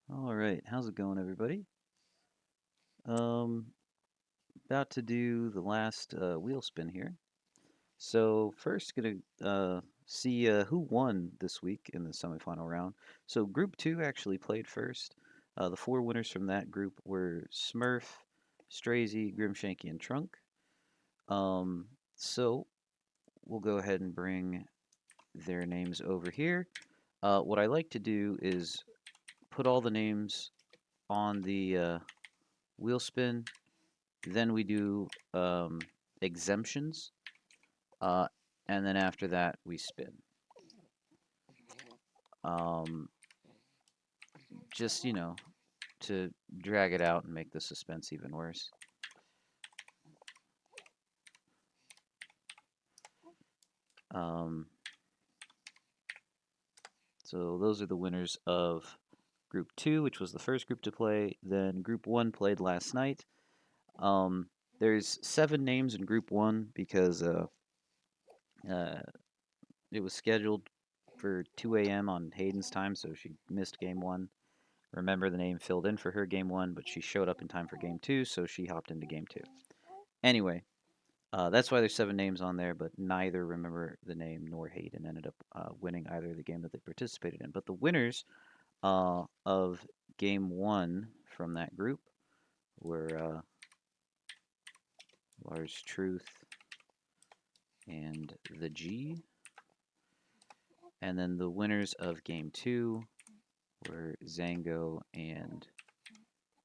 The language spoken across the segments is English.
All right, how's it going, everybody? Um, About to do the last wheel spin here. So first, gonna see who won this week in the semifinal round. So Group Two actually played first. The four winners from that group were Smurf, Strazy, Grimshanky, and Trunk. Um, so we'll go ahead and bring their names over here. What I like to do is put all the names on the wheel spin. Then we do exemptions, uh, and then after that we spin. Um, just to drag it out and make the suspense even worse. Um, so those are the winners of Group Two, which was the first group to play. Then Group One played last night. Um, there's 7 names in Group One because uh, it was scheduled for 2 a.m. on Hayden's time, so she missed Game One. Remember, the name filled in for her game one, but she showed up in time for game two, so she hopped into game two. Anyway, that's why there's 7 names on there, but neither remember the name nor Hayden ended up winning either the game that they participated in. But the winners of game one from that group were Lars Truth and the G. And then the winners of game two were Zango and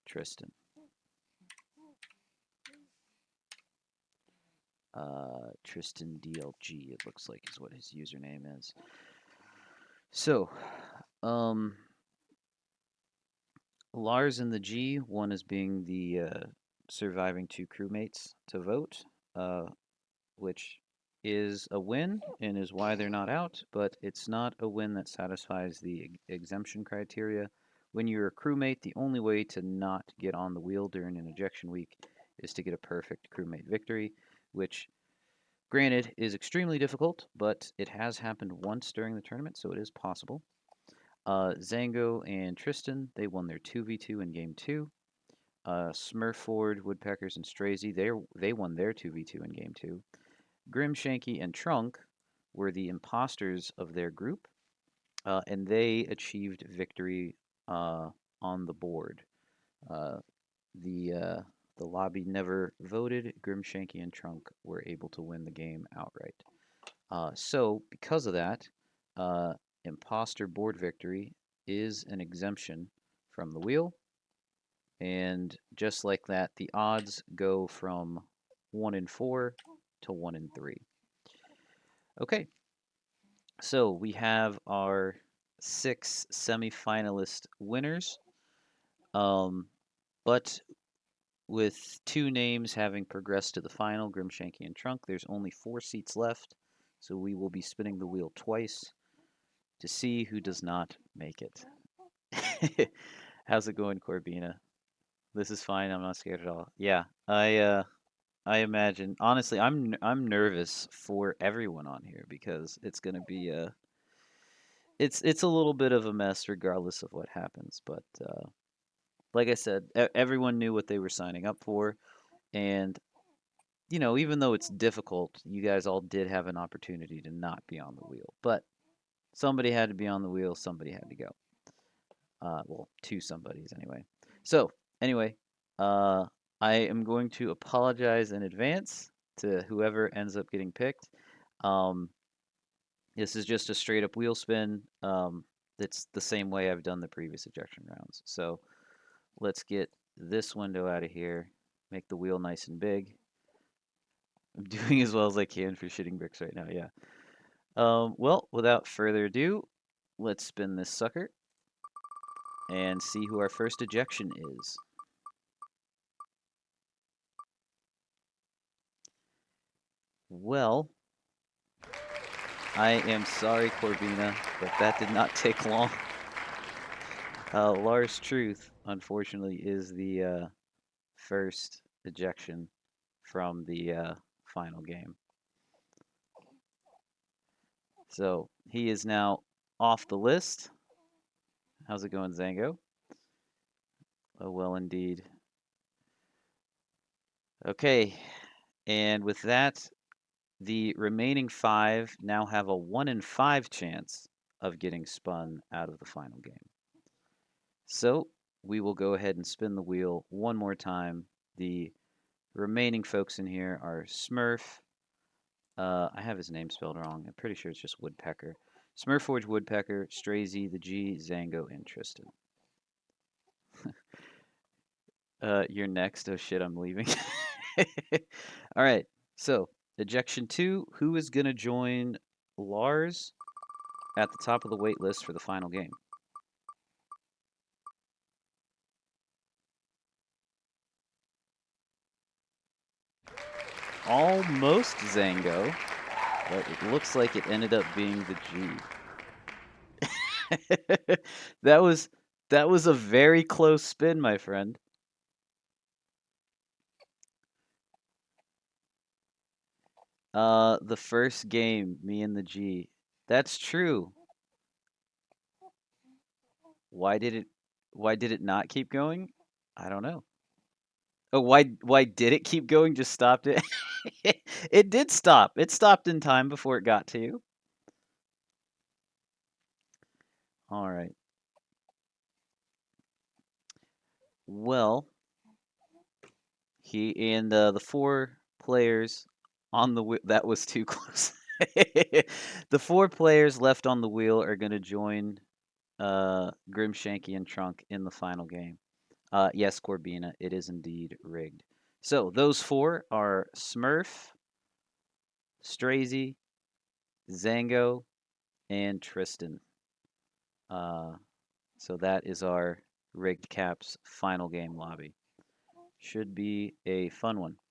Tristan. Tristan DLG, it looks like, is what his username is. So, um, Lars and the G, one as being the surviving 2 crewmates to vote, uh, which is a win and is why they're not out, but it's not a win that satisfies the exemption criteria. When you're a crewmate, the only way to not get on the wheel during an ejection week is to get a perfect crewmate victory, which, granted, is extremely difficult, but it has happened once during the tournament, so it is possible. Zango and Tristan, they won their 2v2 in game two. Smurford, Woodpeckers, and Strazy, they won their 2v2 in game two. Grim, Shanky, and Trunk were the imposters of their group, and they achieved victory on the board. Uh, the uh, the lobby never voted. Grim, Shanky, and Trunk were able to win the game outright. So, because of that, uh, imposter board victory is an exemption from the wheel. And just like that, the odds go from 1 in 4 to 1 in 3. Okay, so we have our 6 semifinalist winners. Um, but with 2 names having progressed to the final, Grimshanky and Trunk, there's only 4 seats left. So we will be spinning the wheel twice to see who does not make it. How's it going, Corbina? This is fine. I'm not scared at all. Yeah, I imagine. Honestly, I'm nervous for everyone on here because it's gonna be it's a little bit of a mess regardless of what happens. But like I said, everyone knew what they were signing up for, and even though it's difficult, you guys all did have an opportunity to not be on the wheel. But somebody had to be on the wheel. Somebody had to go. Well, 2 somebodies anyway. So anyway, uh, I am going to apologize in advance to whoever ends up getting picked. Um, this is just a straight up wheel spin. It's the same way I've done the previous ejection rounds. So let's get this window out of here. Make the wheel nice and big. I'm doing as well as I can for shitting bricks right now. Yeah. Well, without further ado, let's spin this sucker and see who our first ejection is. Well, I am sorry, Corbina, but that did not take long. Lars Truth, unfortunately, is the first ejection from the final game. So he is now off the list. How's it going, Zango? Oh, well, indeed. Okay, and with that, the remaining five now have a 1 in 5 chance of getting spun out of the final game. So we will go ahead and spin the wheel one more time. The remaining folks in here are Smurf. I have his name spelled wrong. I'm pretty sure it's just Woodpecker. Smurfforge Woodpecker, Strazy, the G, Zango, and Tristan. You're next. Oh shit, I'm leaving. All right. So, ejection 2, who is going to join Lars at the top of the wait list for the final game? Almost Zango, but it looks like it ended up being the G. that was that was a very close spin, my friend. The first game, me and the G. That's true. Why did it why did it not keep going? I don't know. Oh, why did it keep going? Just stopped it? It did stop. It stopped in time before it got to you. All right. Well, he and the four players on the wheel. That was too close. The four players left on the wheel are going to join Grimshanky and Trunk in the final game. Yes, Corbina, it is indeed rigged. So those four are Smurf, Strazy, Zango, and Tristan. Uh, so that is our rigged caps final game lobby. Should be a fun one.